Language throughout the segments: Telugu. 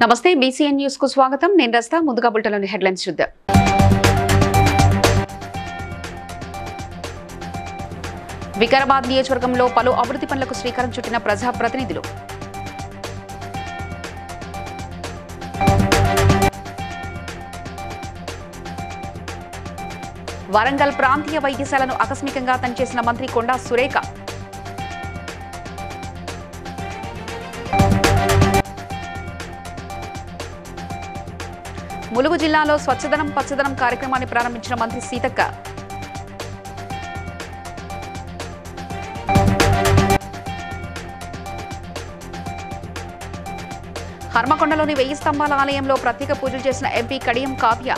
నమస్తే బీసీఎన్ న్యూస్ కు స్వాగతం నేను రస్తా ముందుగా బులెటిన్లోని హెడ్లైన్స్ చూద్దాం వికారాబాద్ నియోజకవర్గంలో పలు అభివృద్ధి పనులకు శ్రీకారం చుట్టిన ప్రజా ప్రతినిధులు వరంగల్ ప్రాంతీయ వైద్యశాలను ఆకస్మికంగా తనిచేసిన మంత్రి కొండా సురేఖ ములుగు జిల్లాలో స్వచ్ఛదనం పచ్చదనం కార్యక్రమాన్ని ప్రారంభించిన మంత్రి సీతక్క హర్మకొండలోని 1000 స్తంభాల ఆలయంలో ప్రత్యేక పూజలు చేసిన ఎంపీ కడియం కావ్య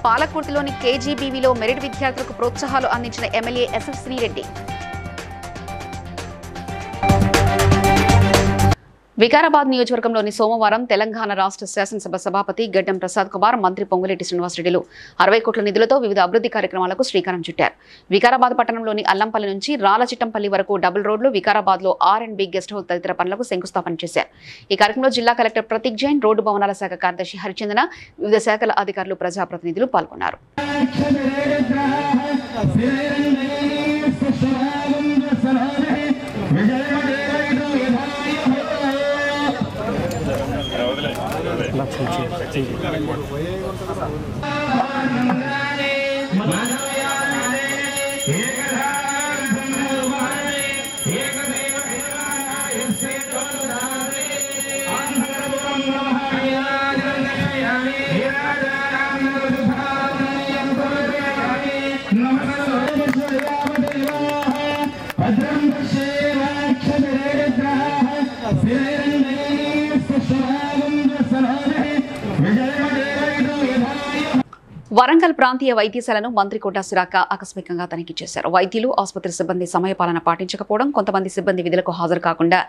పాలకుర్తిలోని కేజీబీవీలో మెరిట్ విద్యార్థులకు ప్రోత్సాహాలు అందించిన ఎమ్మెల్యే ఎస్ఎస్ శ్రీరెడ్డి వికారాబాద్ నియోజకవర్గంలోని సోమవారం తెలంగాణ రాష్ట్ర శాసనసభ సభాపతి గడ్డం ప్రసాద్ కుమార్ మంత్రి పొంగులేటి శ్రీనివాసరెడ్డిలు 60 కోట్ల నిధులతో వివిధ అభివృద్ధి కార్యక్రమాలకు శ్రీకారం చుట్టారు. వికారాబాద్ పట్టణంలోని అల్లంపల్లి నుంచి రాలచిట్టంపల్లి వరకు డబుల్ రోడ్లు, వికారాబాద్లో R&B గెస్ట్ హౌస్ తదితర పనులకు శంకుస్థాపన చేశారు. ఈ కార్యక్రమంలో జిల్లా కలెక్టర్ ప్రతీక్ జైన్, రోడ్డు భవనాల శాఖ కార్యదర్శి హరిచందన, వివిధ శాఖల అధికారులు, ప్రజాప్రతినిధులు పాల్గొన్నారు. వరంగల్ ప్రాంతీయ వైద్యశాలను మంత్రి కొండా సురేఖ ఆకస్మికంగా తనిఖీ చేశారు. వైద్యులు, ఆసుపత్రి సిబ్బంది సమయపాలన పాటించకపోవడం, కొంతమంది సిబ్బంది విధులకు హాజరు కాకుండా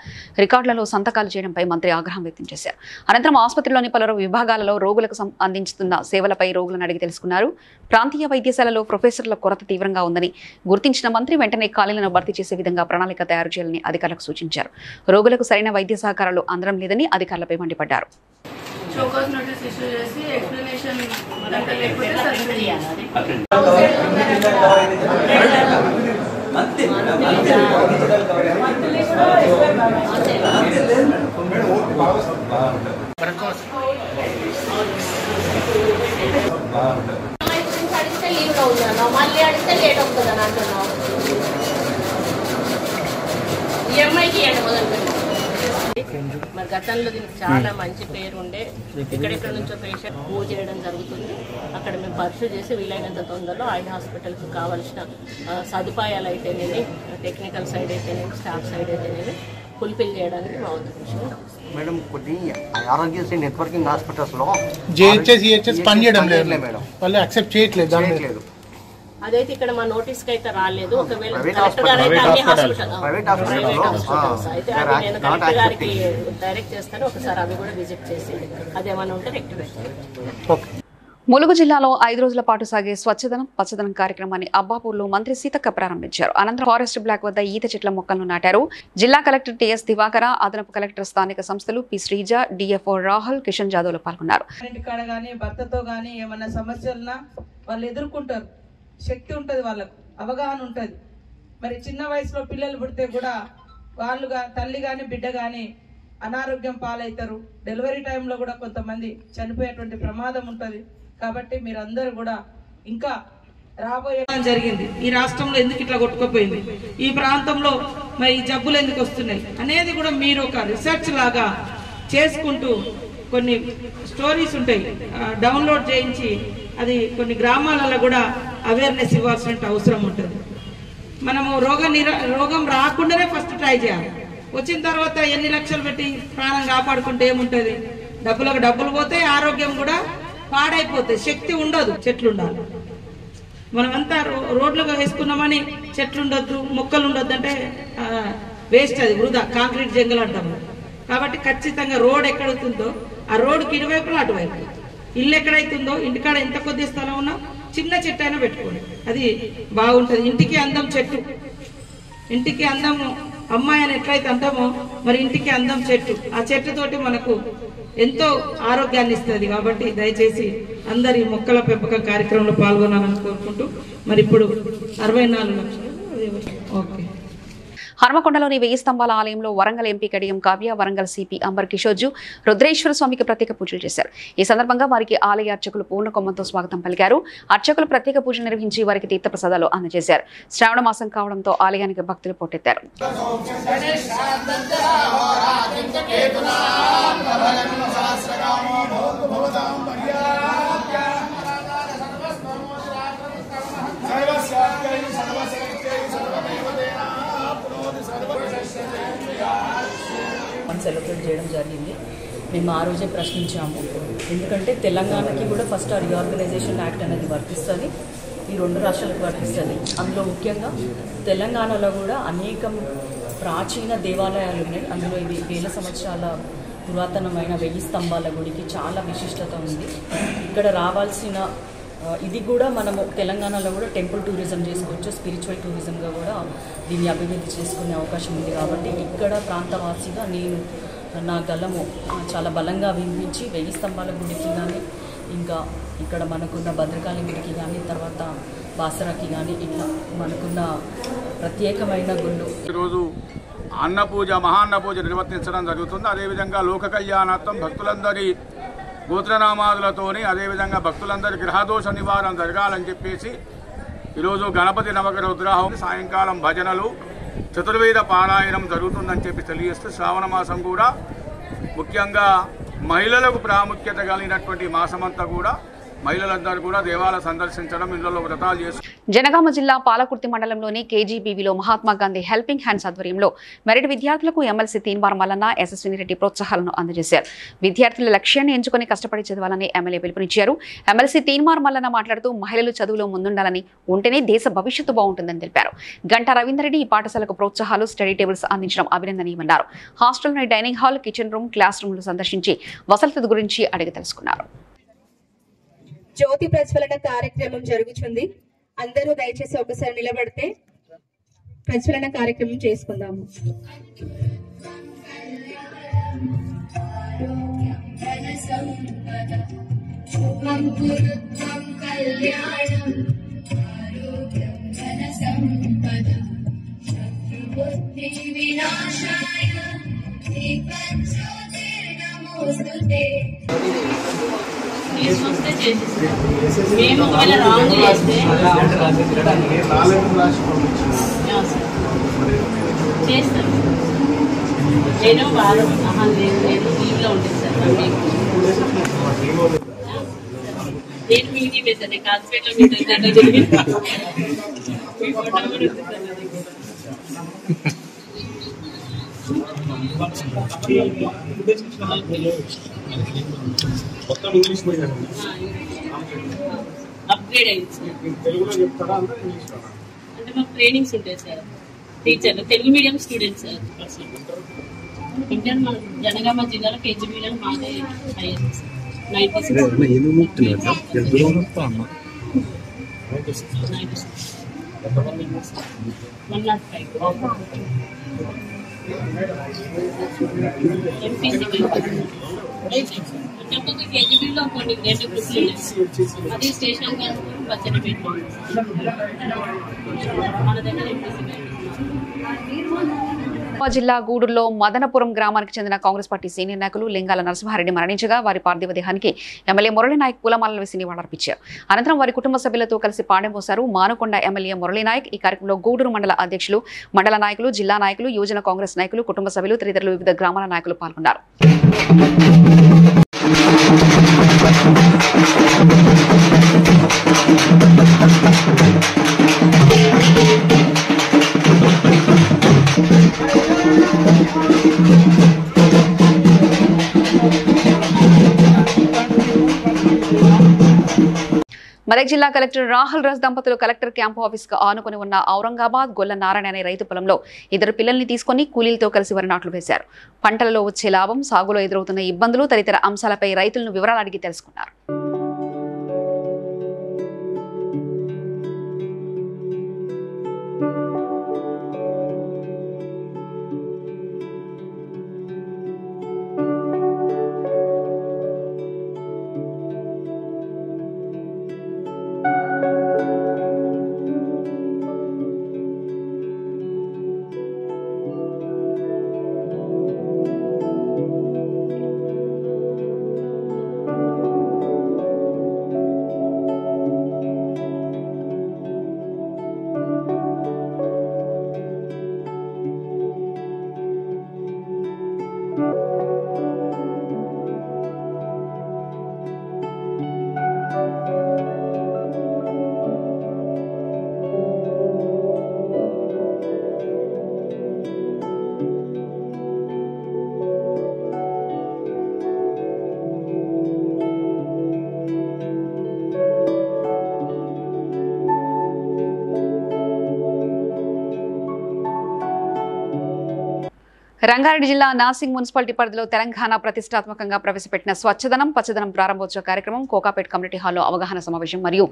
రికార్డులలో సంతకాలు చేయడంపై మంత్రి ఆగ్రహం వ్యక్తం చేశారు. అనంతరం ఆసుపత్రిలోని పలు విభాగాలలో రోగులకు అందించుతున్న సేవలపై రోగులను అడిగి తెలుసుకున్నారు. ప్రాంతీయ వైద్యశాలలో ప్రొఫెసర్ల కొరత తీవ్రంగా ఉందని గుర్తించిన మంత్రి వెంటనే ఖాళీలను భర్తీ చేసే విధంగా ప్రణాళిక తయారు చేయాలని అధికారులకు సూచించారు. రోగులకు సరైన వైద్య సహకారాలు అందడం లేదని అధికారులపై మండిపడ్డారు. షోకాస్ నోటీస్ ఇష్యూ చేసి ఎక్స్ప్లెనేషన్ లేకపోతే సస్పెండ్ చేయాలి. అడిగితే లీవ్లో ఉన్నాను, మళ్ళీ అడిగితే లేట్ అవుతుందని అంటున్నావు. ఈఎంఐకి ఇవ్వండి మొదలు. మరి గతంలో దీనికి చాలా మంచి పేరు ఉండే, ఎక్కడెక్కడ నుంచో పేషెంట్ మూవ్ చేయడం జరుగుతుంది. అక్కడ మేము పరిశు చేసి వీలైనంత తొందరలో ఐ హాస్పిటల్కి కావాల్సిన సదుపాయాలు అయితేనేమి, టెక్నికల్ సైడ్ అయితేనేమి, స్టాఫ్ సైడ్ అయితేనేమి ఫుల్ఫిల్ చేయడానికి మా ఉద్దేశం. మేడం కొన్ని ఆరోగ్యశ్రీ నెట్వర్కింగ్ హాస్పిటల్స్ లో జిహెచ్ఎస్ పని చేయడం లేదు మేడం, వాళ్ళు యాక్సెప్ట్ చేయట్లేదు. అదైతే ఇక్కడ మా నోటీస్ కి అయితే రాలేదు. ఒకవేళ కలెక్టర్ గారు అయితే అన్ని ప్రైవేట్ హాస్పిటల్స్ అయితే అవి నేను కలెక్టర్ గారికి డైరెక్ట్ చేస్తాను. ఒకసారి అవి కూడా విజిట్ చేసి అదేమన్నా ఉంటే రెక్టిఫై చేయాలి. ములుగు జిల్లాలో 5 రోజుల పాటు సాగే స్వచ్ఛదనం పచ్చదనం కార్యక్రమాన్ని అబ్బాపూర్లో మంత్రి సీతక్క ప్రారంభించారు. అనంతరం ఫారెస్ట్ బ్లాక్ వద్ద ఈత చెట్ల మొక్కలను నాటారు. జిల్లా కలెక్టర్ టిఎస్ దివాకర, అదనపు కలెక్టర్, స్థానిక సంస్థలు పి శ్రీజ, డిఎఫ్ఓ రాహుల్, కిషన్ జాదవ్లు పాల్గొన్నారు. ఇంటికాడ కానీ భర్తతో కానీ ఏమన్నా సమస్యలున్నా వాళ్ళు ఎదుర్కొంటారు. శక్తి ఉంటుంది, వాళ్ళకు అవగాహన ఉంటుంది. మరి చిన్న వయసులో పిల్లలు పుడితే కూడా వాళ్ళుగా తల్లి కానీ బిడ్డ కానీ అనారోగ్యం పాలవుతారు. డెలివరీ టైంలో కూడా కొంతమంది చనిపోయేటువంటి ప్రమాదం ఉంటుంది. కాబట్టి మీరందరూ కూడా ఇంకా రాబోయే జరిగింది, ఈ రాష్ట్రంలో ఎందుకు ఇట్లా కొట్టుకుపోయింది, ఈ ప్రాంతంలో మరి ఈ జబ్బులు ఎందుకు వస్తున్నాయి అనేది కూడా మీరు ఒక రీసెర్చ్ లాగా చేసుకుంటూ కొన్ని స్టోరీస్ ఉంటాయి డౌన్లోడ్ చేయించి అది కొన్ని గ్రామాలలో కూడా అవేర్నెస్ ఇవ్వాల్సిన అవసరం ఉంటుంది. మనము రోగం రాకుండానే ఫస్ట్ ట్రై చేయాలి. వచ్చిన తర్వాత ఎన్ని లక్షలు పెట్టి ప్రాణం కాపాడుకుంటే ఏముంటుంది, డబ్బులకు డబ్బులు పోతే ఆరోగ్యం కూడా పాడైపోతాయి, శక్తి ఉండదు. చెట్లు ఉండాలి. మనమంతా రోడ్లుగా వేసుకున్నామని చెట్లు ఉండొద్దు, మొక్కలు ఉండొద్దు అంటే వేస్ట్, అది వృధా, కాంక్రీట్ జంగల్ అంటాము. కాబట్టి ఖచ్చితంగా రోడ్ ఎక్కడవుతుందో ఆ రోడ్డుకి ఇరువైపులా అటువైపు, ఇల్లు ఎక్కడైతుందో ఇంటికాడ ఎంత కొద్ది స్థలం ఉన్నా చిన్న చెట్టు అయినా పెట్టుకోండి, అది బాగుంటుంది. ఇంటికి అందం చెట్టు. ఇంటికి అందము అమ్మాయి అని ఎట్లయితే అంటామో మరి ఇంటికి అందం చెట్టు. ఆ చెట్టుతోటి మనకు ఎంతో ఆరోగ్యాన్ని ఇస్తుంది. కాబట్టి దయచేసి అందరి మొక్కల పెంపకం కార్యక్రమంలో పాల్గొనాలని కోరుకుంటూ మరి ఇప్పుడు 64 లక్షలు. ఓకే. హనుమకొండలోని 1000 స్తంభాల ఆలయంలో వరంగల్ ఎంపీ కడియం కావ్య, వరంగల్ సిపి అంబర్ కిషోర్జు రుద్రేశ్వర స్వామికి ప్రత్యేక పూజలు చేశారు. ఈ సందర్భంగా వారికి ఆలయ అర్చకులు పూర్ణ కొమ్మంతో స్వాగతం పలికారు. అర్చకులు ప్రత్యేక పూజలు నిర్వహించి వారికి తీర్థప్రసాదాలు అందజేశారు. శ్రావణ మాసం కావడంతో ఆలయానికి భక్తులు పోటెత్తారు. సెలబ్రేట్ చేయడం జరిగింది. మేము ఆ రోజే ప్రశ్నించాము. ఎందుకంటే తెలంగాణకి కూడా ఫస్ట్ ఆ రీఆర్గనైజేషన్ యాక్ట్ అనేది వర్తిస్తుంది, ఈ 2 రాష్ట్రాలకు వర్తిస్తుంది. అందులో ముఖ్యంగా తెలంగాణలో కూడా అనేకం ప్రాచీన దేవాలయాలు ఉన్నాయి. అందులో ఇవి 1000 సంవత్సరాల పురాతనమైన 1000 స్తంభాల గుడికి చాలా విశిష్టత ఉంది. ఇక్కడ రావాల్సిన ఇది కూడా మనము తెలంగాణలో కూడా టెంపుల్ టూరిజం చేసుకోవచ్చు, స్పిరిచువల్ టూరిజంగా కూడా దీన్ని అభివృద్ధి చేసుకునే అవకాశం ఉంది. కాబట్టి ఇక్కడ ప్రాంతవాసిగా నేను నా గలము చాలా బలంగా వినిపించి 1000 స్తంభాల గుడికి కానీ, ఇంకా ఇక్కడ మనకున్న భద్రకాళి గుడికి కానీ, తర్వాత బాసరాకి కానీ, ఇట్లా మనకున్న ప్రత్యేకమైన గుళ్ళు ఈరోజు అన్నపూజ మహాన్నపూజ నిర్వర్తించడం జరుగుతుంది. అదేవిధంగా లోక కళ్యాణార్థం భక్తులందరి గోత్రనామాదులతోని, అదేవిధంగా భక్తులందరి గ్రహదోష నివారణ జరగాలని చెప్పేసి ఈరోజు గణపతి నవగ్రహ రుద్రాహం, సాయంకాలం భజనలు, చతుర్వేద పారాయణం జరుగుతుందని చెప్పి తెలియజేస్తూ శ్రావణ మాసం కూడా ముఖ్యంగా మహిళలకు ప్రాముఖ్యత కలిగినటువంటి మాసమంతా కూడా మహిళలందరూ కూడా దేవాలయం సందర్శించడం, ఇళ్లలో వ్రతాలు చేస్తారు. జనగామ జిల్లా పాలకుర్తి మండలంలోని కేజీబీవీలో మహాత్మా గాంధీ హెల్పింగ్ హ్యాండ్స్ ఆధ్వర్యంలో మెరిట్ విద్యార్థులకు ఎమ్మెల్సీ తీన్మార్ మల్లన్న, యశస్విని రెడ్డి ప్రోత్సాహాలను అందజేశారు. విద్యార్థుల లక్ష్యాన్ని ఎంచుకుని కష్టపడి చదవాలని ఎమ్మెల్యే పిలుపునిచ్చారు. ఎమ్మెల్సీ తీన్మార్ మల్లన్న మాట్లాడుతూ మహిళలు చదువులో ముందుండాలని, ఉంటేనే దేశ భవిష్యత్తు బాగుంటుందని తెలిపారు. గంటా రవీందర్ రెడ్డి ఈ పాఠశాలకు ప్రోత్సాహాలు, స్టడీ టేబుల్స్ అందించడం అభినందనీయమన్నారు. హాస్టల్లోని dining hall, kitchen room, class రూమ్లు సందర్శించి వసతుల గురించి అడిగి తెలుసుకున్నారు. జ్యోతి ప్రజ్వలన కార్యక్రమం జరుగుతుంది. అందరూ దయచేసి ఒకసారి నిలబడితే ప్రజ్వలన కార్యక్రమం చేసుకుందాము. మేము ఒకవేళ రాంగ్ చేస్తే చేస్తాను. నేను వారం లేదు లీవ్లో ఉంటుంది సార్. నేను మీ టీం వేసాను, కాన్స్పేట్లో మీ ఫోటో కూడా ఉంది సార్. మొత్తం ఇంగ్లీష్ మీడియం అప్గ్రేడ్ అయింది సార్. అంటే మాకు ట్రైనింగ్స్ ఉంటాయి సార్. టీచర్లు Telugu medium students sir. Inter మన జనగామ జిల్లాలో కేజీబీలో మాదే అయ్యింది సార్. 96 ఎంపీసీ కేజీబీలో కొన్ని 2 గ్రూపులు ఉన్నాయి. అది స్టేషన్ పచ్చడి పెట్టాము. మన దగ్గర ఎంపీసీ జిల్లా గూడూరులో మదనపురం గ్రామానికి చెందిన కాంగ్రెస్ పార్టీ సీనియర్ నాయకులు లింగాల నరసింహారెడ్డి మరణించగా వారి పార్థివ దేహానికి ఎమ్మెల్యే మురళీనాయక్ పూలమాలలు వేసి నివాళులర్పించారు. అనంతరం వారి కుటుంబ సభ్యులతో కలిసి పాడెం పోశారు. మానుకొండ ఎమ్మెల్యే మురళీనాయక్ ఈ కార్యక్రమంలో గూడూరు మండల అధ్యక్షులు, మండల నాయకులు, జిల్లా నాయకులు, యువజన కాంగ్రెస్ నాయకులు, కుటుంబ సభ్యులు, తదితరులు వివిధ గ్రామాల నాయకులు పాల్గొన్నారు. మెదక్ జిల్లా కలెక్టర్ రాహుల్ రాజ్ దంపతులు కలెక్టర్ క్యాంపు ఆఫీస్ కు ఆనుకుని ఉన్న ఔరంగాబాద్ గొల్ల నారాయణ అనే రైతు పొలంలో 2 పిల్లల్ని తీసుకుని కూలీలతో కలిసి వరి నాట్లు వేశారు. పంటలలో వచ్చే లాభం, సాగులో ఎదురవుతున్న ఇబ్బందులు తదితర అంశాలపై రైతులను వివరాలు అడిగి తెలుసుకున్నారు. రంగారెడ్డి జిల్లా నాసింగ్ మున్సిపాలిటీ పరిధిలో తెలంగాణ ప్రతిష్టాత్మకంగా ప్రవేశపెట్టిన స్వచ్ఛదనం పచ్చదనం ప్రారంభోత్సవ కార్యక్రమం కోకాపేట్ కమ్యూనిటీ హాల్లో అవగాహన సమావేశం మరియు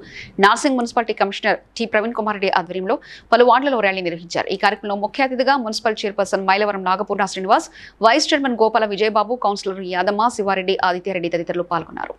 నాసింగ్ municipality commissioner T Praveen Kumar Reddy ఆధ్వర్యంలో పలు వార్డులలో ర్యాలీ నిర్వహించారు. ఈ కార్యక్రమంలో ముఖ్య అతిథిగా municipal chairperson Mylavaram Nagapurna Srinivas, vice chairman Gopala Vijayababu, councillor Yadamma, Sivareddy, Adityareddy తదితరులు పాల్గొన్నారు.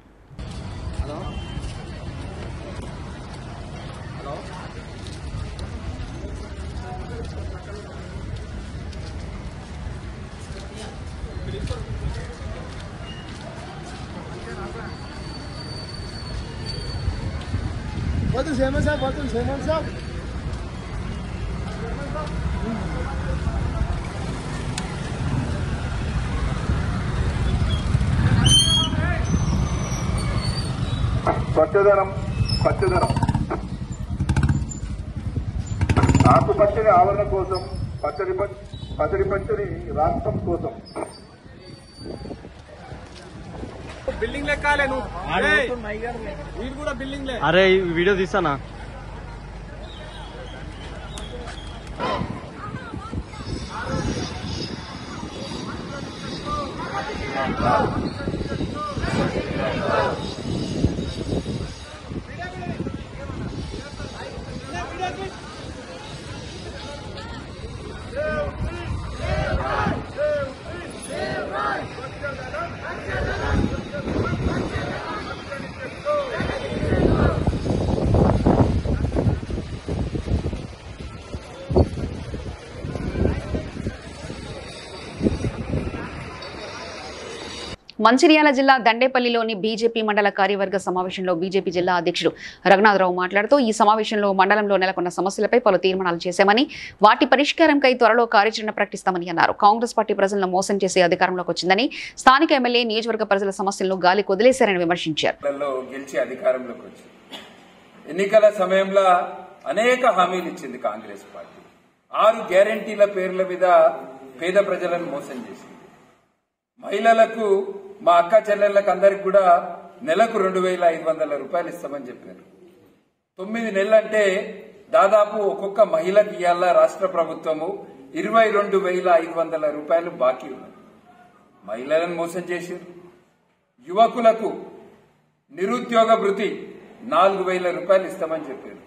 స్వచ్ఛదనం పచ్చదనం ఆకుపచ్చని ఆవరణ కోసం పచ్చడి పచ్చని రాష్ట్రం కోసం బిల్డింగ్ లెక్కాలే నువ్వు కూడా బిల్డింగ్. అరే వీడియో తీస్తానా? మంచిర్యాల జిల్లా దండేపల్లిలోని బీజేపీ మండల కార్యవర్గ సమావేశంలో బీజేపీ జిల్లా అధ్యక్షుడు రఘునాథరావు మాట్లాడుతూ ఈ సమావేశంలో మండలంలో నెలకొన్న సమస్యలపై పలు తీర్మానాలు చేశామని, వాటి పరిష్కారంకై త్వరలో కార్యాచరణ ప్రకటిస్తామని అన్నారు. కాంగ్రెస్ పార్టీ ప్రజలను మోసం చేసి అధికారంలోకి వచ్చిందని, స్థానిక ఎమ్మెల్యే నియోజకవర్గ ప్రజల సమస్యలను గాలి కొదిలేశారని విమర్శించారు. ఎన్నికల సమయంలో అనేక హామీలు ఇచ్చింది కాంగ్రెస్ పార్టీ. 6 గ్యారెంటీల పేర్ల మీద పేద ప్రజలను మోసం చేసింది. మహిళలకు, మా అక్క చెల్లెళ్లకు అందరికి కూడా నెలకు 2,500 రూపాయలు ఇస్తామని చెప్పారు. 9 నెలలంటే దాదాపు ఒక్కొక్క మహిళకి ఇయ్యాల రాష్ట్ర ప్రభుత్వము 22,500 రూపాయలు బాకీ ఉన్నాయి. మహిళలను మోసం చేశారు. యువకులకు నిరుద్యోగ భృతి 4,000 రూపాయలు ఇస్తామని చెప్పారు.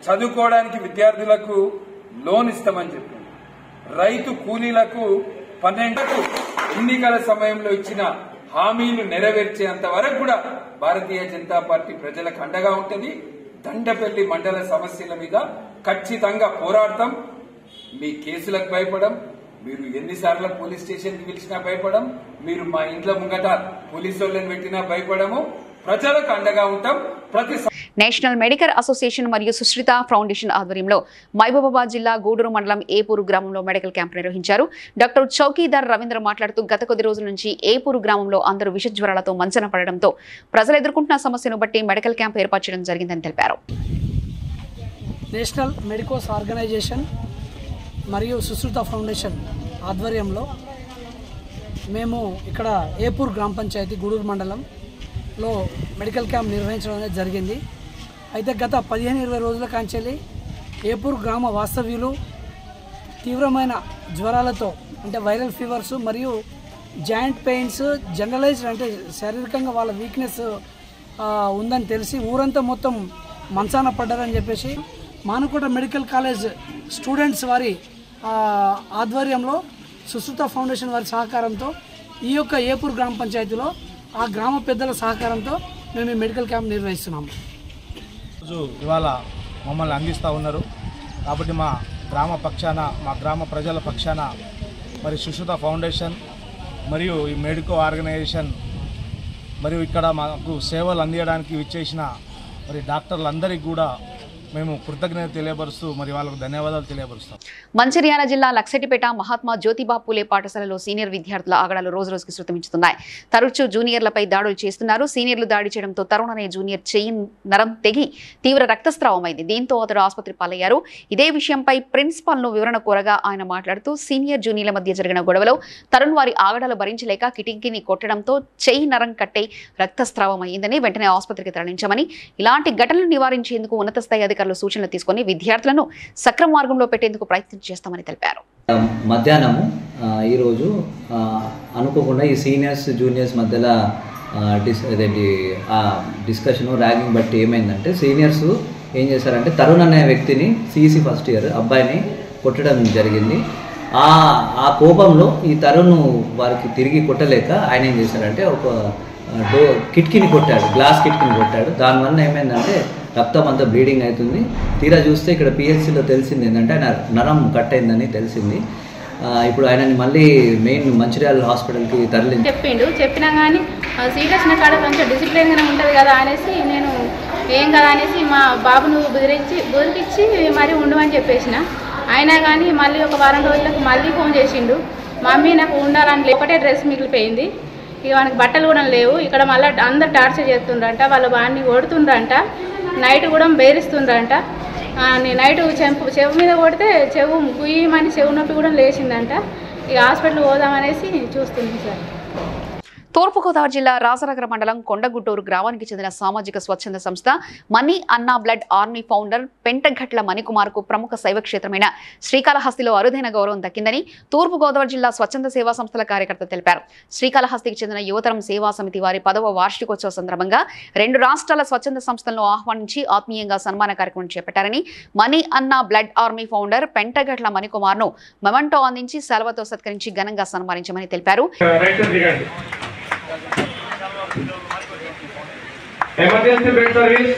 చదువుకోవడానికి విద్యార్థులకు లోన్ ఇస్తామని చెప్పారు. రైతు కూలీలకు 12కు ఎన్నికల సమయంలో ఇచ్చిన హామీలు నెరవేర్చేంత వరకు కూడా భారతీయ జనతా పార్టీ ప్రజలకు అండగా ఉంటుంది. దండపల్లి మండల సమస్యల మీద ఖచ్చితంగా పోరాడతాం. మీ కేసులకు భయపడం, మీరు ఎన్నిసార్లు పోలీస్ స్టేషన్ కి పిలిచినా భయపడం, మీరు మా ఇంట్లో ముంగట పోలీసు వాళ్ళని పెట్టినా భయపడము. ప్రజలకు అండగా ఉంటాం. నేషనల్ మెడికల్ అసోసియేషన్ మరియు సుశ్రిత ఫౌండేషన్ ఆధ్వర్యంలో మహబూబాబాద్ జిల్లా గూడూరు మండలం ఏపూరు గ్రామంలో మెడికల్ క్యాంప్ నిర్వహించారు. డాక్టర్ చౌకీదార్ రవీంద్ర మాట్లాడుతూ గత కొద్ది రోజుల నుంచి ఏపూరు గ్రామంలో అందరూ విష జ్వరాలతో మంచన పడడంతో ప్రజలు ఎదుర్కొంటున్న సమస్యను బట్టి మెడికల్ క్యాంప్ ఏర్పాటు చేయడం జరిగిందని తెలిపారు. నేషనల్ మెడికోస్ ఆర్గనైజేషన్ మరియు సుశ్రుత ఫౌండేషన్ ఆధ్వర్యంలో మేము ఇక్కడ ఏపూర్ గ్రామ పంచాయతీ గూడూరు మండలంలో మెడికల్ క్యాంప్ నిర్వహించడం అనేది జరిగింది. అయితే గత 15-20 రోజుల కాంచెల్లి ఏపూర్ గ్రామ వాస్తవ్యులు తీవ్రమైన జ్వరాలతో, అంటే వైరల్ ఫీవర్స్ మరియు జాయింట్ పెయిన్స్, జనరలైజ్డ్ అంటే శారీరకంగా వాళ్ళ వీక్నెస్ ఉందని తెలిసి ఊరంతా మొత్తం మంచాన పడ్డారని చెప్పేసి మానుకోట మెడికల్ కాలేజ్ స్టూడెంట్స్ వారి ఆధ్వర్యంలో సుశ్రుత ఫౌండేషన్ వారి సహకారంతో ఈ యొక్క ఏపూర్ గ్రామ పంచాయతీలో ఆ గ్రామ పెద్దల సహకారంతో మేము ఈ మెడికల్ క్యాంప్ నిర్వహిస్తున్నాము. ఇవాళ మమ్మల్ని అందిస్తూ ఉన్నారు కాబట్టి మా గ్రామ ప్రజల పక్షాన మరి సుశ్రుత ఫౌండేషన్ మరియు ఈ మెడికో ఆర్గనైజేషన్ మరియు ఇక్కడ మాకు సేవలు అందించడానికి విచ్చేసిన మరి డాక్టర్లందరికీ కూడా మేము కృతజ్ఞత తెలియపరుస్తూ మరి వాళ్ళకు ధన్యవాదాలు తెలియపరుస్తాం. మంచిర్యాల జిల్లా లక్సెటిపేట మహాత్మా జ్యోతిబా పూలే పాఠశాలలో సీనియర్ విద్యార్థుల ఆగడాలు రోజురోజుకి శృతమించుతున్నాయి. తరచూ జూనియర్లపై దాడులు చేస్తున్నారు. సీనియర్లు దాడి చేయడంతో తరుణ్ అనే జూనియర్ చెయ్యి నరం తెగి తీవ్ర రక్తస్రావమైంది. దీంతో అతడు ఆసుపత్రి పాలయ్యారు. ఇదే విషయంపై ప్రిన్సిపాల్ను వివరణ కోరగా ఆయన మాట్లాడుతూ సీనియర్ జూనియర్ల మధ్య జరిగిన గొడవలో తరుణ్ వారి ఆగడాలు భరించలేక కిటికీని కొట్టడంతో చెయ్యి నరం కట్టే రక్తస్రావం అయ్యిందని వెంటనే ఆసుపత్రికి తరలించామని, ఇలాంటి ఘటనలు నివారించేందుకు ఉన్నత స్థాయి అధికారులు సూచనలు తీసుకుని విద్యార్థులను సక్రమ మార్గంలో పెట్టేందుకు ప్రయత్నం చేస్తామని తెలిపారు. మధ్యాహ్నము ఈరోజు అనుకోకుండా ఈ సీనియర్స్ జూనియర్స్ మధ్యలో డిస్కషను ర్యాగింగ్ బట్టి ఏమైందంటే సీనియర్స్ ఏం చేశారంటే తరుణ్ అనే వ్యక్తిని సిఈసి ఫస్ట్ ఇయర్ అబ్బాయిని కొట్టడం జరిగింది. ఆ కోపంలో ఈ తరుణ్ వారికి తిరిగి కొట్టలేక ఆయన ఏం చేశారంటే ఒక కిటికీని కొట్టాడు, గ్లాస్ కిటికీని కొట్టాడు. దానివల్ల ఏమైందంటే రక్తం అంతా బ్లీడింగ్ అవుతుంది. తీరా చూస్తే ఇక్కడ పిహెచ్సిలో తెలిసింది ఏంటంటే ఆయన నరం కట్ అయిందని తెలిసింది. ఇప్పుడు ఆయనని మళ్ళీ మెయిన్ మంచిర్యాల హాస్పిటల్కి తరలించి చెప్పినా కానీ సీట్ వచ్చిన కాడ కొంచెం డిసిప్లిన్గానే ఉంటుంది కదా అనేసి నేను ఏం కదా అనేసి మా బాబును బెదిరించి మరీ ఉండమని చెప్పేసిన. అయినా కానీ మళ్ళీ ఒక వారం రోజులకు మళ్ళీ ఫోన్ చేసిండు, మమ్మీ నాకు ఉండాలని ఒకటే డ్రెస్ మిగిలిపోయింది, ఇక మనకి బట్టలు కూడా లేవు, ఇక్కడ మళ్ళీ అందరు టార్చర్ చేస్తుండ్రంట, వాళ్ళ వాడిని కొడుతుండ్రంట, నైట్ కూడా బేరిస్తుండ్రంట. నైట్ చెవు మీద కొడితే చెవు గుయ్యమని చెవు నొప్పి కూడా లేచిందంట. ఇక హాస్పిటల్ పోదామనేసి చూస్తుంది సార్. తూర్పుగోదావరి జిల్లా రాజనగర మండలం కొండగుట్టూరు గ్రామానికి చెందిన సామాజిక స్వచ్ఛంద సంస్థ మనీ అన్నా బ్లడ్ ఆర్మీ ఫౌండర్ పెంటఘట్ల మణికుమార్కు ప్రముఖ శైవ క్షేత్రమైన శ్రీకాళహస్తిలో అరుదైన గౌరవం దక్కిందని తూర్పుగోదావరి జిల్లా స్వచ్ఛంద సేవా సంస్థల కార్యకర్త తెలిపారు. శ్రీకాళహస్తికి చెందిన యువతరం సేవా సమితి వారి 10వ వార్షికోత్సవ సందర్భంగా 2 రాష్ట్రాల స్వచ్ఛంద సంస్థలను ఆహ్వానించి ఆత్మీయంగా సన్మాన కార్యక్రమం చేపట్టారని మనీ అన్నా బ్లడ్ ఆర్మీ ఫౌండర్ పెంటఘట్ల మణికుమార్ను మెమంటో అందించి సెలవుతో సత్కరించి ఘనంగా సన్మానించమని తెలిపారు. Emergency bed service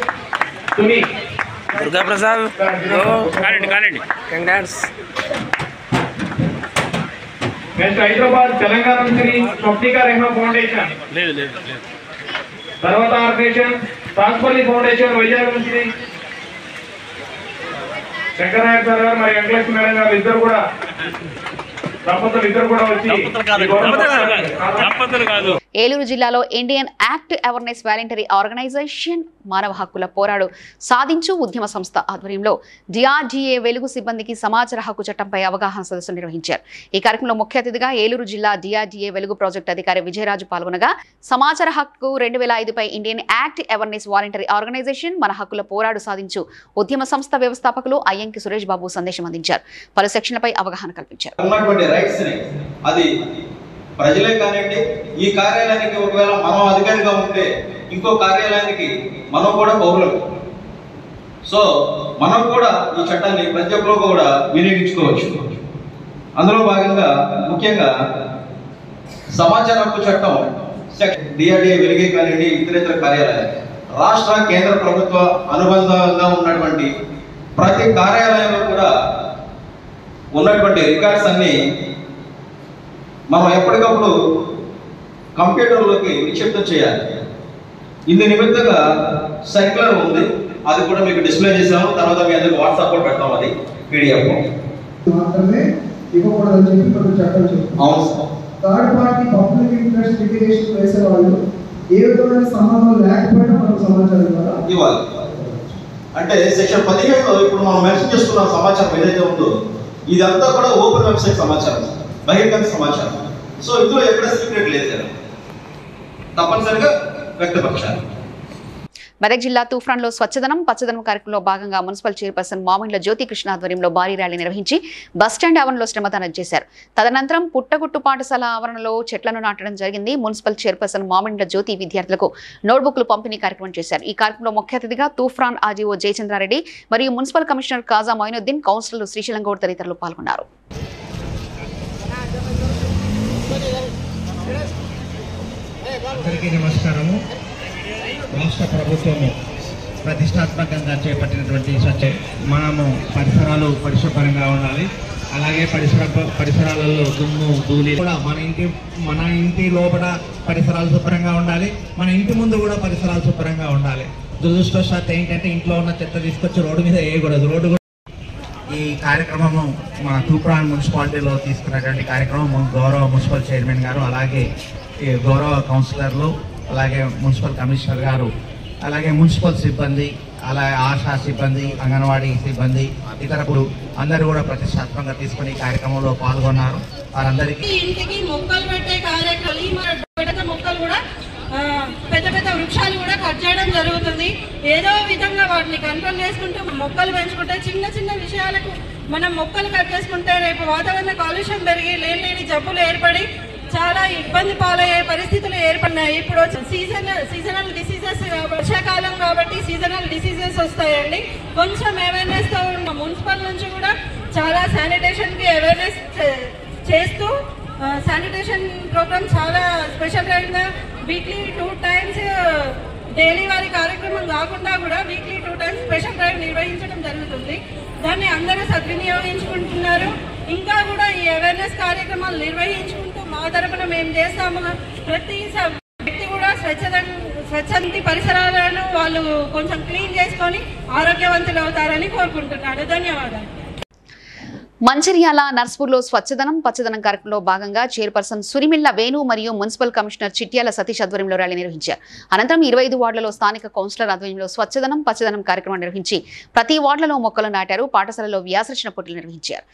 Tuni Durga Prasad కానండి కంగ్రాట్స్. నెక్స్ట్ హైదరాబాద్ తెలంగాణ నుంచి స్వప్నికా రెహమా ఫౌండేషన్ తర్వాత ఆర్గనైజేషన్ ట్రాన్స్పర్లీ ఫౌండేషన్ వైజాగ్ నుంచి శంకరనాయక్ సార్ గారు మరి వెంకటలక్ష్మి మేడం గారు ఇద్దరు కూడా ఏలూరు జిల్లాలో Indian act awareness voluntary organisation మానవ హక్కుల పోరాడు సాధించు ఉద్యమ సంస్థ ఆధ్వర్యంలో డిఆర్డీఏ వెలుగు సిబ్బందికి సమాచార హక్కు చట్టంపై అవగాహన సదస్సు నిర్వహించారు. ఈ కార్యక్రమంలో ముఖ్య అతిథిగా ఏలూరు జిల్లా డిఆర్డీఏ వెలుగు ప్రాజెక్టు అధికారి విజయరాజు పాల్గొనగా సమాచార హక్కు 2005పై Indian act awareness voluntary organisation మన హక్కుల పోరాడు సాధించు ఉద్యమ సంస్థ వ్యవస్థాపకులు అయ్యంకి సురేష్ బాబు సందేశం అందించారు. పలు సెక్షన్లపై అవగాహన కల్పించారు. అది ప్రజలే కానివ్వండి, ఈ కార్యాలయానికి ఒకవేళ మనం అధికారిగా ఉంటే ఇంకో కార్యాలయానికి మనం కూడా పౌరులు. సో మనం కూడా ఈ చట్టాన్ని ప్రతి ఒక్కరు కూడా వినియోగించుకోవచ్చు. అందులో భాగంగా ముఖ్యంగా సమాచార హక్కు చట్టం డిఆర్డీఏ వెలుగే కానివ్వండి, ఇతర కార్యాలయాలు రాష్ట్ర కేంద్ర ప్రభుత్వ అనుబంధంగా ఉన్నటువంటి ప్రతి కార్యాలయంలో కూడా ఉన్నటువంటి రికార్డ్స్ అన్ని మనం ఎప్పటికప్పుడు కంప్యూటర్లోకి నిక్షిప్తం చేయాలి. ఇందు నిమిత్తంగా సర్క్యులర్ ఉంది, అది కూడా మీకు డిస్ప్లే చేసాము. తర్వాత మీ అందరికి వాట్సాప్ లో పెడతాం, అది పీడిఎఫ్. అవును sir. Third party public interest litigation వేసే వాళ్ళు ఏ విధమైన సంబంధం లేకపోయినా మనకు సమాచారం ఇవ్వాలి. అంటే సెక్షన్ 15లో ఇప్పుడు మనం మెన్షన్ చేస్తున్న సమాచారం ఏదైతే ఉందో ఇదంతా కూడా ఓపెన్ వెబ్సైట్ సమాచారం, బహిర్గత సమాచారం. సో ఇందులో ఎక్కడ సీక్రెట్ లేదు కదా, తప్పనిసరిగా వ్యక్తపరచాలి. మెదక్ జిల్లా తూఫ్రాన్లో స్వచ్ఛదనం పచ్చదనం కార్యక్రమంలో భాగంగా మున్సిపల్ చైర్పర్సన్ మామిండ్ల జ్యోతికృష్ణ ఆధ్వర్యంలో భారీ ర్యాలీ నిర్వహించి బస్టాండ్ ఆవరణలో శ్రమదానం చేశారు. తదనంతరం పుట్టగుట్టు పాఠశాల ఆవరణలో చెట్లను నాటడం జరిగింది. మున్సిపల్ చైర్పర్సన్ మామిండ్ల జ్యోతి విద్యార్థులకు నోట్బుక్లు పంపిణీ కార్యక్రమం చేశారు. ఈ కార్యక్రమంలో ముఖ్య అతిథిగా తూఫ్రాన్ ఆర్డీఓ జయచంద్రారెడ్డి మరియు మున్సిపల్ కమిషనర్ కాజా మొయినుద్దీన్, కౌన్సిలర్లు శ్రీశైలం గౌడ్ తదితరులు పాల్గొన్నారు. అందరికీ నమస్కారము. రాష్ట్ర ప్రభుత్వము ప్రతిష్టాత్మకంగా చేపట్టినటువంటి మనము పరిసరాలు పరిశుభ్రంగా ఉండాలి. అలాగే పరిసరాలలో దుమ్ము ధూళి కూడా మన ఇంటి లోపల పరిసరాలు శుభ్రంగా ఉండాలి. మన ఇంటి ముందు కూడా పరిసరాలు శుభ్రంగా ఉండాలి. దురదృష్టవశాత్తు ఏంటంటే ఇంట్లో ఉన్న చెత్త తీసుకొచ్చి రోడ్డు మీద వేయకూడదు. రోడ్డు ఈ కార్యక్రమము మన తూప్రాన్ మున్సిపాలిటీలో తీసుకున్నటువంటి కార్యక్రమం గౌరవ మున్సిపల్ చైర్మన్ గారు, అలాగే గౌరవ కౌన్సిలర్లు, అలాగే మున్సిపల్ కమిషనర్ గారు, అలాగే మున్సిపల్ సిబ్బంది, అలాగే ఆశా సిబ్బంది, అంగన్వాడీ సిబ్బంది, ఇతరులు అందరూ కూడా ప్రతిష్టాత్మకంగా తీసుకుని ఈ కార్యక్రమంలో పాల్గొన్నారు. వారందరికీ ఇంటికి మొక్కలు పెట్టే కార్యక్రమం మొక్కలు కూడా పెద్ద పెద్ద వృక్షాలు కూడా కట్ చేయడం జరుగుతుంది. ఏదో విధంగా వాటిని కంట్రోల్ చేసుకుంటూ మొక్కలు పెంచుకుంటే చిన్న చిన్న విషయాలకు మనం మొక్కలు కట్ చేసుకుంటే రేపు వాతావరణ కాలుష్యం పెరిగి లేని జబ్బులు ఏర్పడి చాలా ఇబ్బంది పాలయ్యే పరిస్థితులు ఏర్పడినాయి. ఇప్పుడు సీజనల్ డిసీజెస్, వర్షాకాలం కాబట్టి సీజనల్ డిసీజెస్ వస్తాయండి. కొంచెం అవేర్నెస్ తో మున్సిపల్ నుంచి కూడా చాలా శానిటేషన్ కి అవేర్నెస్ చేస్తూ శానిటేషన్ ప్రోగ్రామ్ చాలా స్పెషల్ గా వీక్లీ 2 times డైలీ వారి కార్యక్రమం కాకుండా కూడా వీక్లీ 2 times స్పెషల్ డ్రైవ్ నిర్వహించడం జరుగుతుంది. దాన్ని అందరూ సద్వినియోగించుకుంటున్నారు. ఇంకా కూడా ఈ అవేర్నెస్ కార్యక్రమాలు నిర్వహించుకుంటూ మా తరపున మేము చేస్తాము. ప్రతి వ్యక్తి కూడా స్వచ్ఛంది పరిసరాలను వాళ్ళు కొంచెం క్లీన్ చేసుకొని ఆరోగ్యవంతులు అవుతారని కోరుకుంటున్నాడు. ధన్యవాదాలు. మంచిర్యాల నర్స్పూర్లో స్వచ్ఛదనం పచ్చదనం కార్యక్రమంలో భాగంగా చైర్పర్సన్ సురిమిళ్ల వేణు మరియు మున్సిపల్ కమిషనర్ చిట్యాల సతీష్ ఆధ్వర్యంలో ర్యాలీ నిర్వహించారు. అనంతరం 25 వార్డులలో స్థానిక కౌన్సిలర్ ఆధ్వర్యంలో స్వచ్ఛదనం పచ్చదనం కార్యక్రమం నిర్వహించి ప్రతి వార్డులలో మొక్కలు నాటారు. పాఠశాలలో వ్యాసరచన పోటీలు నిర్వహించారు.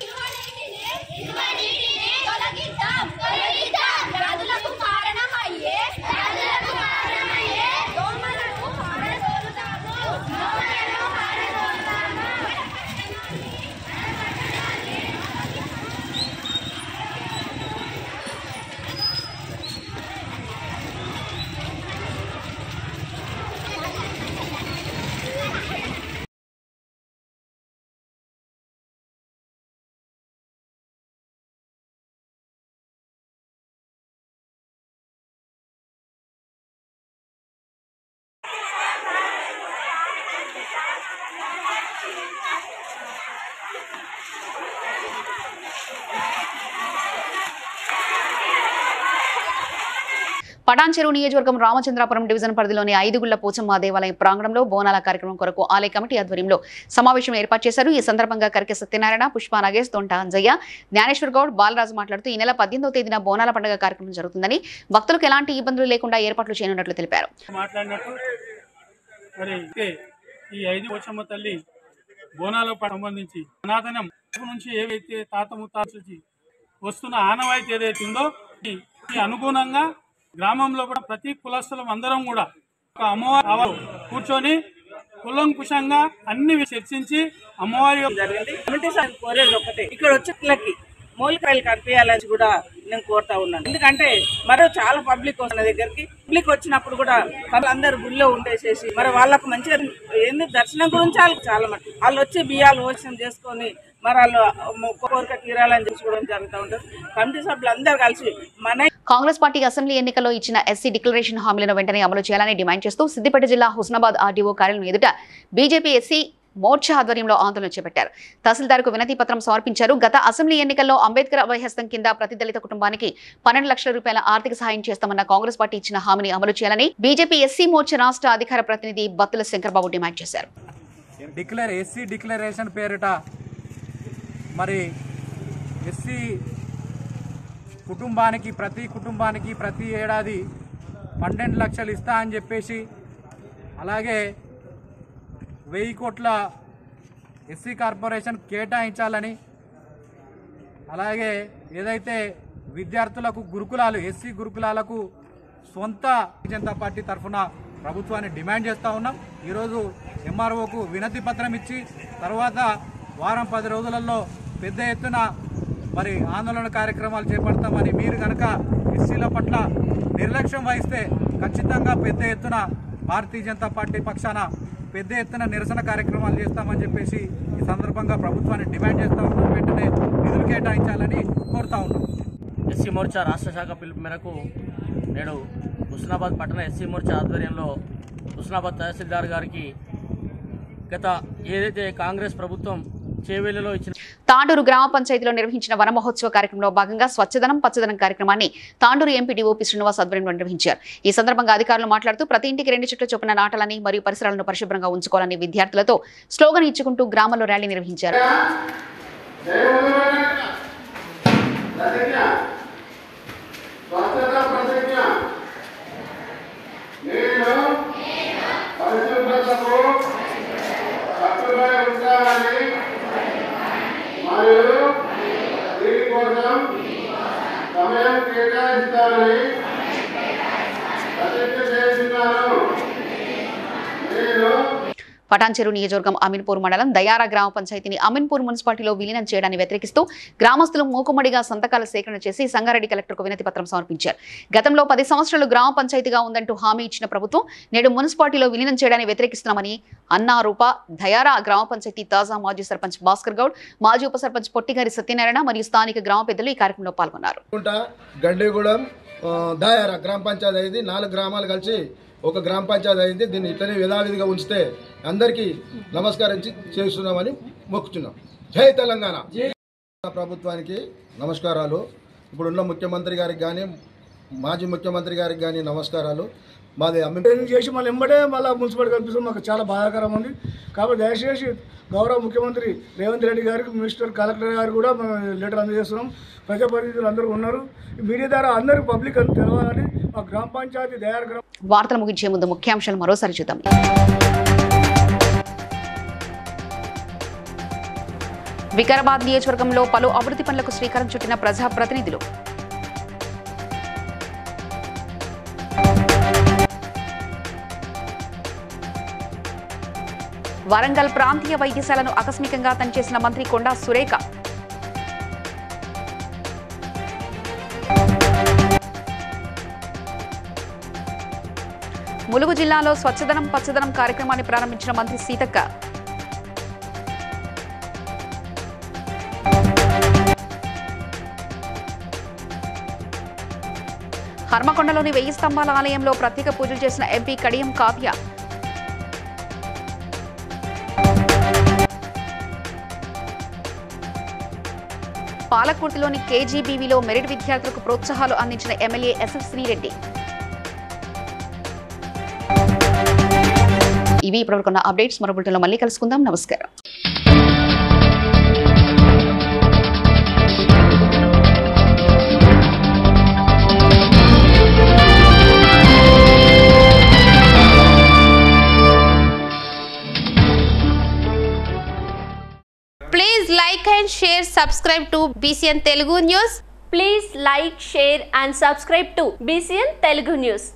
పటాన్చెరు నియోజకవర్గం రామచంద్రాపురం డివిజన్ పరిధిలోని 5 గుళ్ల పోచమ్మ దేవాలయం ప్రాంగణంలో బోనాల కార్యక్రమం కొరకు ఆలయ కమిటీ ఆధ్వర్యంలో సమావేశం ఏర్పాటు చేశారు. ఈ సందర్భంగా కరికె సత్యనారాయణ, పుష్ప నాగేష్, తొంట అంజయ్య, జ్ఞానేశ్వర్ గౌడ్, బాలరాజు మాట్లాడుతూ ఈ నెల 18వ తేదీన బోనాల పండుగ కార్యక్రమం జరుగుతుందని, భక్తులకు ఎలాంటి ఇబ్బందులు లేకుండా ఏర్పాట్లు చేయనున్నట్లు తెలిపారు. ఈ 5 పోచమ్మ తల్లి బోనాలకు సంబంధించి సనాతనం నుంచి ఏవైతే తాత ముత్తాత నుంచి వస్తున్న ఆనవాయితీ ఏదైతే ఉందో ఈ అనుగుణంగా గ్రామంలో కూడా ప్రతి కులస్తులం అందరం కూడా ఒక అమ్మవారు కూర్చొని కులంకుశంగా అన్ని చర్చించి అమ్మవారి కోరేది ఒకటే, ఇక్కడ వచ్చేట్లకి మూలికాయలు కనిపించాలని కూడా నేను కోరుతా ఉన్నాను. ఎందుకంటే మరో చాలా పబ్లిక్ వస్తున్న దగ్గరికి పబ్లిక్ వచ్చినప్పుడు కూడా వాళ్ళందరూ గుళ్ళో ఉండేసేసి మరి వాళ్ళకు మంచిగా ఏంది దర్శనం గురించి చాలా మంది వాళ్ళు వచ్చి బియ్యాలు ఓషం చేసుకొని మరి వాళ్ళు కోరిక తీరాలని చేసుకోవడం జరుగుతూ ఉంటుంది. కమిటీ సభ్యులు అందరూ కలిసి మన కాంగ్రెస్ పార్టీ అసెంబ్లీ ఎన్నికల్లో ఇచ్చిన ఎస్సీ డిక్లరేషన్ హామీలను వెంటనే అమలు చేయాలని డిమాండ్ చేస్తూ సిద్దిపేట జిల్లా హుస్నాబాద్ ఆర్డీఓ కార్యాలయం ఎదుట బీజేపీ ఎస్సీ మోర్చా ఆధ్వర్యంలో ఆందోళన చేపట్టారు. తహసీల్దార్కు వినతి పత్రం సమర్పించారు. గత అసెంబ్లీ ఎన్నికల్లో అంబేద్కర్ అభయహస్తం కింద ప్రతి దళిత కుటుంబానికి 12 లక్షల రూపాయల ఆర్థిక సహాయం చేస్తామన్న కాంగ్రెస్ పార్టీ ఇచ్చిన హామీని అమలు చేయాలని బీజేపీ ఎస్సీ మోర్చా రాష్ట్ర అధికార ప్రతినిధి బత్తుల శంకర్బాబు డిమాండ్ చేశారు. ఎస్సీ డిక్లరేషన్ పేరిట మరి ఎస్సీ ప్రతి కుటుంబానికి ప్రతి ఏడాది 12 లక్షలు ఇస్తా అని చెప్పేసి, అలాగే 1000 కోట్ల ఎస్సీ కార్పొరేషన్ కేటాయించాలని, అలాగే ఏదైతే విద్యార్థులకు గురుకులాలు ఎస్సీ గురుకులాలకు సొంత జనతా పార్టీ తరఫున ప్రభుత్వాన్ని డిమాండ్ చేస్తూ ఉన్నాం. ఈరోజు ఎంఆర్ఓకు వినతి పత్రం ఇచ్చి తర్వాత వారం 10 రోజులలో పెద్ద ఎత్తున మరి ఆందోళన కార్యక్రమాలు చేపడతామని, మీరు కనుక ఎస్సీల పట్ల నిర్లక్ష్యం వహిస్తే ఖచ్చితంగా పెద్ద ఎత్తున భారతీయ జనతా పార్టీ పక్షాన పెద్ద ఎత్తున నిరసన కార్యక్రమాలు చేస్తామని చెప్పేసి ఈ సందర్భంగా ప్రభుత్వాన్ని డిమాండ్ చేస్తూ ఉన్నాం. వెంటనే నిధులు కేటాయించాలని కోరుతా ఉన్నాం. ఎస్సీ మోర్చా రాష్ట్ర శాఖ పిలుపు మేరకు నేడు హుస్నాబాద్ పట్టణ ఎస్సీ మోర్చా ఆధ్వర్యంలో హుస్నాబాద్ తహసీల్దార్ గారికి గత ఏదైతే కాంగ్రెస్ ప్రభుత్వం చేవేళ్లలో ఇచ్చిన తాండూరు గ్రామ పంచాయతీలో నిర్వహించిన వన మహోత్సవ కార్యక్రమంలో భాగంగా స్వచ్ఛదనం పచ్చదనం కార్యక్రమాన్ని తాండూరు ఎంపీ డిఓపి శ్రీనివాస్ ఆధ్వర్యంలో నిర్వహించారు. ఈ సందర్భంగా అధికారులు మాట్లాడుతూ ప్రతి ఇంటికి 2 చెట్ల చొప్పున నాటాలని మరియు పరిసరాలను పరిశుభ్రంగా ఉంచుకోవాలని విద్యార్థులతో స్లోగన్ ఇచ్చుకుంటూ గ్రామంలో ర్యాలీ నిర్వహించారు. పటాన్చెరు నియోజకవర్గం అమీన్పూర్ మండలం దయారా గ్రామ పంచాయతీని అమీన్పూర్ మున్సిపాలిటీలో విలీనం చేయడాన్ని వ్యతిరేకిస్తూ గ్రామస్తులు మూకుమ్మడిగా సంతకాల సేకరణ చేసి సంగారెడ్డి కలెక్టర్కు వినతి పత్రం సమర్పించారు. గతంలో 10 సంవత్సరాలు గ్రామ పంచాయతీగా ఉందంటూ హామీ ఇచ్చిన ప్రభుత్వం నేడు మున్సిపాలిటీలో విలీనం చేయడాన్ని వ్యతిరేకిస్తున్నామని అన్నారూప దయారా గ్రామ పంచాయతీ తాజా మాజీ సర్పంచ్ భాస్కర్ గౌడ్, మాజీ ఉప సర్పంచ్ పొట్టిగారి సత్యనారాయణ మరియు స్థానిక గ్రామ పెద్దలు ఈ కార్యక్రమంలో పాల్గొన్నారు. గండిగూడెం దాయారా గ్రామ పంచాయతీ అయింది. 4 గ్రామాలు కలిసి ఒక గ్రామ పంచాయతీ అయింది. దీన్ని ఇట్లనే యథావిధిగా ఉంచితే అందరికీ నమస్కరించి చేస్తున్నామని మొక్కుతున్నాం. జై తెలంగాణ. ప్రభుత్వానికి నమస్కారాలు. ఇప్పుడున్న ముఖ్యమంత్రి గారికి కానీ మాజీ ముఖ్యమంత్రి గారికి కానీ నమస్కారాలు. మాది చేసి మళ్ళీ ఎంబడే మళ్ళీ మున్సిపాలిటీ కల్పిస్తుంది. మాకు చాలా బాధాకరం ఉంది. కాబట్టి దయచేసి గౌరవ ముఖ్యమంత్రి రేవంత్ రెడ్డి గారికి, మినిస్టర్ కలెక్టర్ గారు కూడా మనం లెటర్ అందజేస్తున్నాం. ప్రజాప్రతినిధులు అందరూ ఉన్నారు. మీడియా ద్వారా అందరూ పబ్లిక్ అని తెలవాలని మా గ్రామ పంచాయతీ దయార గ్రామ. వార్తలు ముగించే ముందు ముఖ్యాంశాలు మరోసారి చూద్దాం. వికారాబాద్ నియోజకవర్గంలో పలు అభివృద్ధి పనులకు శ్రీకారం చుట్టిన ప్రజాప్రతినిధులు. వరంగల్ ప్రాంతీయ వైద్యశాలను ఆకస్మికంగా తనిచేసిన మంత్రి కొండా సురేఖ. ములుగు జిల్లాలో స్వచ్ఛదనం పచ్చదనం కార్యక్రమాన్ని ప్రారంభించిన మంత్రి సీతక్క. హర్మకొండలోని 1000 స్తంభాల ఆలయంలో ప్రత్యేక పూజలు చేసిన ఎంపీ కడియం కావ్య. పాలకుర్తిలోని కేజీబీవీలో మెరిట్ విద్యార్థులకు ప్రోత్సాహాలు అందించిన ఎమ్మెల్యే ఎస్ఎస్ శ్రీరెడ్డి. ఇవి ఇప్పటివరకున్న అప్డేట్స్. మరో బులెటిన్లో మళ్ళీ కలుసుకుందాం. నమస్కారం. Please like and share, subscribe to BCN Telugu News. Please like, share and subscribe to BCN Telugu News.